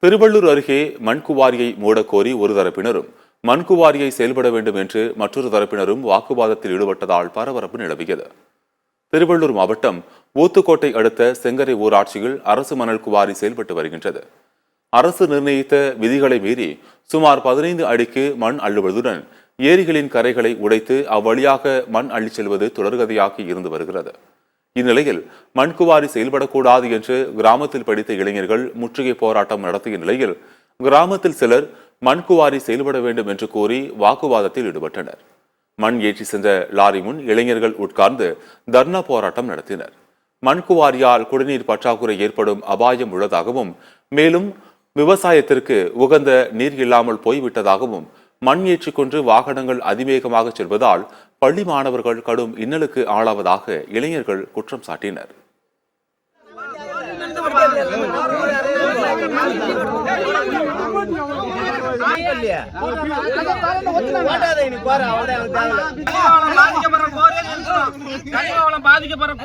திருவள்ளூர் அருகே மண்குவாரியை மூடக்கோரி ஒரு தரப்பினரும் மண்குவாரியை செயல்பட வேண்டும் என்று மற்றொரு தரப்பினரும் வாக்குவாதத்தில் ஈடுபட்டதால் பரபரப்பு நிலவியது. திருவள்ளூர் மாவட்டம் ஊத்துக்கோட்டை அடுத்த செங்கரை ஊராட்சியில் அரசு மணல் குவாரி செயல்பட்டு வருகின்றது. அரசு நிர்ணயித்த விதிகளை மீறி சுமார் 15 அடிக்கு மண் அள்ளுவதுடன் ஏரிகளின் கரைகளை உடைத்து அவ்வழியாக மண் அள்ளிச் செல்வது தொடர்கதையாகி இருந்து வருகிறது. இந்நிலையில் மண்குவாரி செயல்படக்கூடாது என்று கிராமத்தில் படித்த இளைஞர்கள் முற்றுகை போராட்டம் நடத்திய நிலையில் கிராமத்தில் சிலர் மண்குவாரி செயல்பட வேண்டும் என்று கூறி வாக்குவாதத்தில் ஈடுபட்டனர். மண் ஏற்றி சென்ற லாரி முன் இளைஞர்கள் உட்கார்ந்து தர்ணா போராட்டம் நடத்தினர். மண்குவாரியால் குடிநீர் பற்றாக்குறை ஏற்படும் அபாயம் உள்ளதாகவும், மேலும் விவசாயத்திற்கு உகந்த நீர் இல்லாமல் போய்விட்டதாகவும், மண் ஏற்றிக்கொண்டு வாகனங்கள் அதிவேகமாக செல்வதால் பள்ளி மாணவர்கள் கடும் இன்னலுக்கு ஆளாவதாக இளைஞர்கள் குற்றம் சாட்டினர். பாதிக்கப்படுற